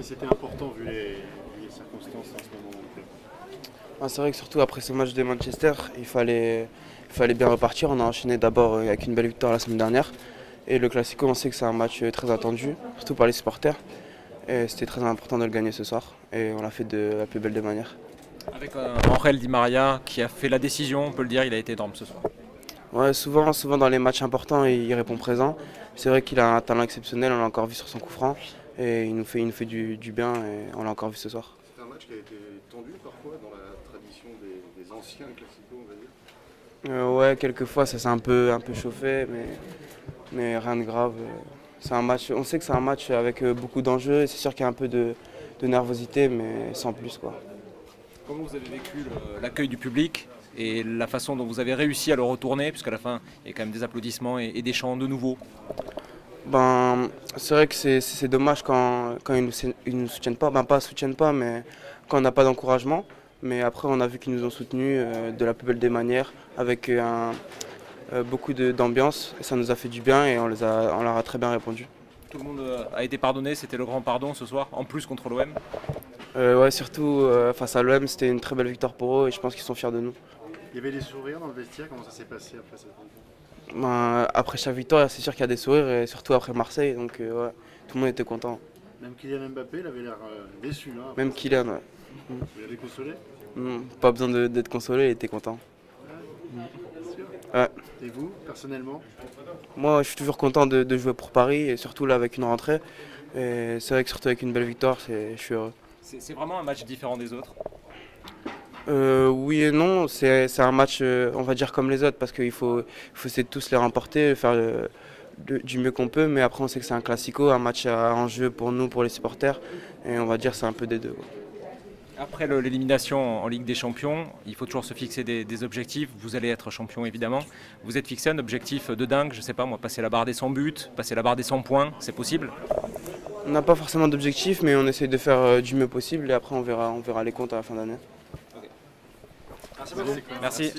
C'était important vu les circonstances en ce moment. C'est vrai que surtout après ce match de Manchester, il fallait bien repartir. On a enchaîné d'abord avec une belle victoire la semaine dernière. Et le Classico, on sait que c'est un match très attendu, surtout par les supporters. Et c'était très important de le gagner ce soir. Et on l'a fait de la plus belle des manières. Avec Angel Di Maria qui a fait la décision, on peut le dire, il a été énorme ce soir. Ouais, souvent dans les matchs importants, il répond présent. C'est vrai qu'il a un talent exceptionnel, on l'a encore vu sur son coup franc. Et il nous fait du bien et on l'a encore vu ce soir. C'est un match qui a été tendu parfois dans la tradition des anciens classicos, on va dire. Ouais, quelquefois ça s'est un peu chauffé, mais rien de grave. C'est un match, on sait que c'est un match avec beaucoup d'enjeux. C'est sûr qu'il y a un peu de nervosité, mais sans plus, quoi. Comment vous avez vécu l'accueil du public et la façon dont vous avez réussi à le retourner, puisqu'à la fin il y a quand même des applaudissements et des chants de nouveau? C'est vrai que c'est dommage quand ils nous soutiennent pas, pas soutiennent pas, mais quand on n'a pas d'encouragement. Mais après, on a vu qu'ils nous ont soutenus de la plus belle des manières, avec beaucoup d'ambiance. Et ça nous a fait du bien et on leur a très bien répondu. Tout le monde a été pardonné, c'était le grand pardon ce soir, en plus contre l'OM. Ouais, surtout face à l'OM, c'était une très belle victoire pour eux et je pense qu'ils sont fiers de nous. Il y avait des sourires dans le vestiaire, comment ça s'est passé après cette rencontre? Après chaque victoire, c'est sûr qu'il y a des sourires, et surtout après Marseille, donc ouais, tout le monde était content. Même Kylian Mbappé, il avait l'air déçu. Hein, Même Kylian, ouais. Vous l'avez consolé? Pas besoin d'être consolé, il était content. Bien sûr. Ouais. Et vous, personnellement? Moi, je suis toujours content de jouer pour Paris, et surtout là avec une rentrée. Et c'est vrai que surtout avec une belle victoire, je suis heureux. C'est vraiment un match différent des autres? Oui et non, c'est un match, on va dire comme les autres, parce qu'il faut essayer de tous les remporter, faire du mieux qu'on peut, mais après on sait que c'est un classico, un match à enjeu pour nous, pour les supporters, et on va dire c'est un peu des deux, quoi. Après l'élimination en Ligue des Champions, il faut toujours se fixer des objectifs. Vous allez être champion évidemment. Vous êtes fixé un objectif de dingue, je sais pas moi, passer la barre des 100 buts, passer la barre des 100 points, c'est possible? On n'a pas forcément d'objectif, mais on essaie de faire du mieux possible, et après on verra les comptes à la fin d'année. Merci beaucoup. Merci.